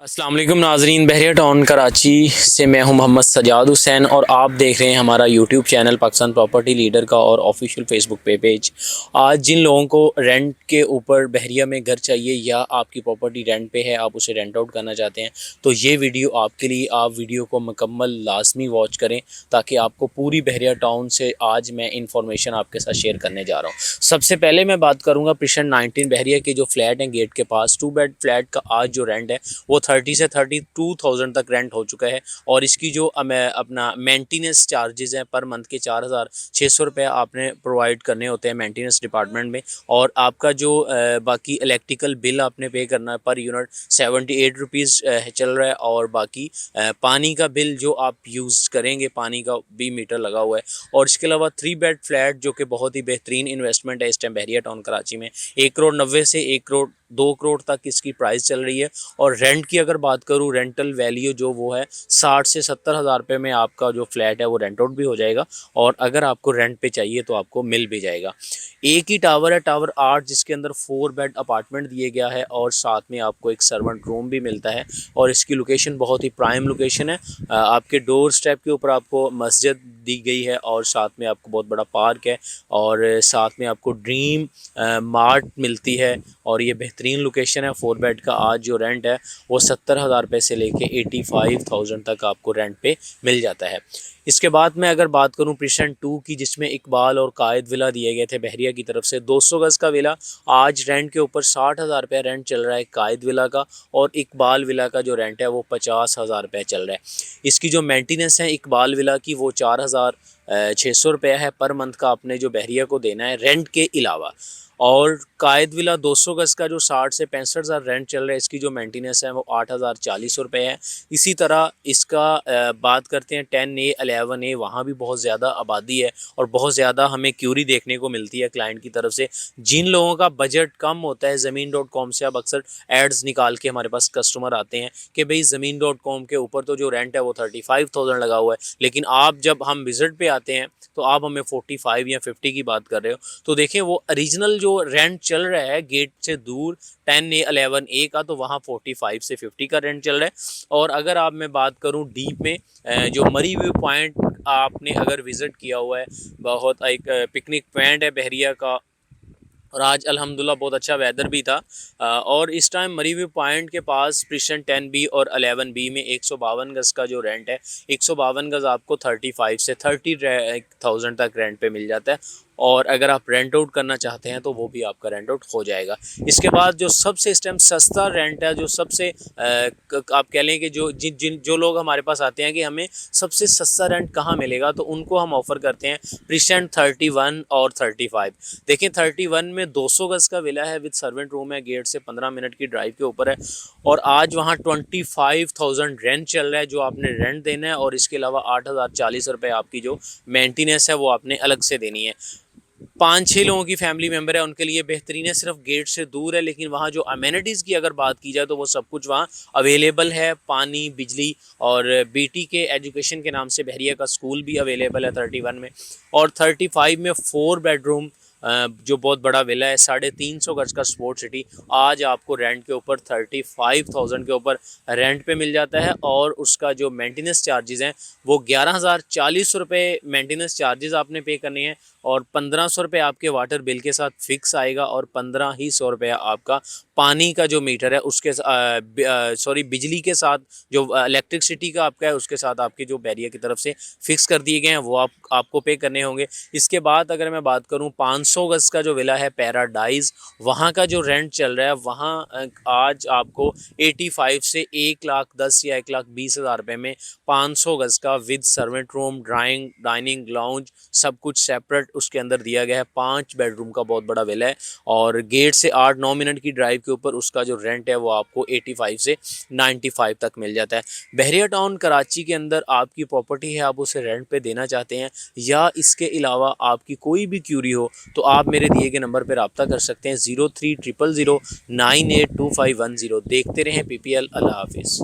अस्सलाम वालेकुम नाजरीन, बहरिया टाउन कराची से मैं हूं मोहम्मद सजाद हुसैन और आप देख रहे हैं हमारा YouTube channel Pakistan property leader का और ऑफिशियल फेसबुक पेज। आज जिन लोगों को रेंट के ऊपर बहरिया में घर चाहिए या आपकी प्रॉपर्टी रेंट पे है, आप उसे रेंट आउट करना चाहते हैं, तो ये वीडियो आपके लिए। आप वीडियो को मुकम्मल लाजमी वॉच करें ताकि आपको पूरी बहरिया टाउन से आज मैं इंफॉर्मेशन आपके साथ शेयर करने जा रहा हूँ। सबसे पहले मैं बात करूँगा प्रिशन 19 बहरिया के जो फ्लैट हैं गेट के पास, 2 बेड फ्लैट का आज जो रेंट है वो 30 से 32,000 तक रेंट हो चुका है। और इसकी जो अपना मेंटेनेंस चार्जेस हैं पर मंथ के 4,600 रुपये आपने प्रोवाइड करने होते हैं मेंटेनेंस डिपार्टमेंट में। और आपका जो बाकी इलेक्ट्रिकल बिल आपने पे करना है पर यूनिट 78 रुपीज़ चल रहा है। और बाकी पानी का बिल जो आप यूज़ करेंगे, पानी का भी मीटर लगा हुआ है। और इसके अलावा 3 बेड फ्लैट जो कि बहुत ही बेहतरीन इन्वेस्टमेंट है इस टाइम बहरिया टाउन कराची में, 1,90,00,000 से 1,02,00,000 तक इसकी प्राइस चल रही है। और रेंट की अगर बात करूँ, रेंटल वैल्यू जो वो है 60 से 70,000 रुपये में आपका जो फ्लैट है वो रेंट आउट भी हो जाएगा। और अगर आपको रेंट पे चाहिए तो आपको मिल भी जाएगा। एक ही टावर है, टावर 8, जिसके अंदर 4 बेड अपार्टमेंट दिए गया है और साथ में आपको एक सर्वेंट रूम भी मिलता है। और इसकी लोकेशन बहुत ही प्राइम लोकेशन है। आपके डोर स्टेप के ऊपर आपको मस्जिद दी गई है और साथ में आपको बहुत बड़ा पार्क है और साथ में आपको ड्रीम मार्ट मिलती है। और ये बेहतरीन लोकेशन है। 4 बेड का आज जो रेंट है वो 70,000 रुपये से लेके 85,000 तक आपको रेंट पे मिल जाता है। इसके बाद मैं अगर बात करूं प्रिशन 2 की, जिसमें इकबाल और कायद विला दिए गए थे बहरिया की तरफ से, 200 गज़ का विला आज रेंट के ऊपर 60,000 रुपये रेंट चल रहा है कायद विला का। और इकबाल विला का जो रेंट है वो 50,000 रुपये चल रहा है। इसकी जो मेंटेनेंस है इकबाल विला की वो 4,600 रुपये है पर मंथ का आपने जो बहरिया को देना है रेंट के अलावा। और कायद विला 200 गज़ का जो 60 से 65,000 रेंट चल रहा है, इसकी जो मेंटेनेंस है वो 8,040 रुपये है। इसी तरह इसका बात करते हैं 10A 11A, वहाँ भी बहुत ज़्यादा आबादी है और बहुत ज़्यादा हमें क्यूरी देखने को मिलती है क्लाइंट की तरफ से। जिन लोगों का बजट कम होता है, ज़मीन.com से अब अक्सर एड्स निकाल के हमारे पास कस्टमर आते हैं कि भाई ज़मीन.com के ऊपर तो जो रेंट है वो 35,000 लगा हुआ है, लेकिन आप जब हम विज़िट पे आते हैं तो आप हमें 45 या 50 की बात कर रहे हो। तो देखें वो ओरिजिनल जो रेंट चल रहा है गेट से दूर 10A 11A का, तो वहाँ 45 से 50 का रेंट चल रहा है। और अगर आप मैं बात करूँ डीप में, जो मरी व्यू पॉइंट आपने अगर विज़िट किया हुआ है, बहुत एक पिकनिक पॉइंट है बहरिया का। और आज अल्हम्दुलिल्लाह बहुत अच्छा वेदर भी था। और इस टाइम मरी व्यू पॉइंट के पास प्रिशन 10B और 11B में 152 गज़ का जो रेंट है, 152 गज़ आपको 35 से 30,000 तक रेंट पे मिल जाता है। और अगर आप रेंट आउट करना चाहते हैं तो वो भी आपका रेंट आउट हो जाएगा। इसके बाद जो सबसे इस टाइम सस्ता रेंट है, जो सबसे आप कह लें कि जो लोग हमारे पास आते हैं कि हमें सबसे सस्ता रेंट कहाँ मिलेगा, तो उनको हम ऑफ़र करते हैं प्रिशन 31 और 35। देखें 31 में 200 गज़ का विला है विद सर्वेंट रूम है, गेट से 15 मिनट की ड्राइव के ऊपर है। और आज वहाँ 25,000 रेंट चल रहा है जो आपने रेंट देना है। और इसके अलावा 8,040 रुपये आपकी जो मेंटेनेंस है वो आपने अलग से देनी है। 5-6 लोगों की फैमिली मेम्बर है उनके लिए बेहतरीन है, सिर्फ गेट से दूर है, लेकिन वहाँ जो अमेनिटीज़ की अगर बात की जाए तो वो सब कुछ वहाँ अवेलेबल है। पानी, बिजली और बेटी के एजुकेशन के नाम से बहरिया का स्कूल भी अवेलेबल है 31 में। और 35 में 4 बेडरूम जो बहुत बड़ा विला है, 350 गज का स्पोर्ट सिटी, आज आपको रेंट के ऊपर 35,000 के ऊपर रेंट पे मिल जाता है। और उसका जो मेंटेनेंस चार्जेस हैं वो 11,040 रुपये मेंटेनेंस चार्जेस आपने पे करने हैं। और 1,500 रुपये आपके वाटर बिल के साथ फिक्स आएगा और 1,500 रुपये आपका पानी का जो मीटर है उसके बिजली के साथ, जो इलेक्ट्रिसिटी का आपका है उसके साथ आपके जो बैरियर की तरफ से फिक्स कर दिए गए हैं वो आपको पे करने होंगे। इसके बाद अगर मैं बात करूं 500 गज़ का जो विला है पैराडाइज, वहां का जो रेंट चल रहा है वहां आज आपको 85 से 1,10,000 या 1,20,000 रुपये में 500 गज़ का with servant room, dining lounge सब कुछ सेपरेट उसके अंदर दिया गया है। 5 बेडरूम का बहुत बड़ा विला है और गेट से 8-9 मिनट की ड्राइव के ऊपर उसका जो रेंट है वो आपको 85 से 95 तक मिल जाता है। बहरिया टाउन कराची के अंदर आपकी प्रॉपर्टी है, आप उसे रेंट पे देना चाहते हैं या इसके अलावा आपकी कोई भी क्यूरी हो तो आप मेरे दिए गए नंबर पर रब्ता कर सकते हैं 030009825110। देखते रहें PPL। अल्लाह हाफिज़।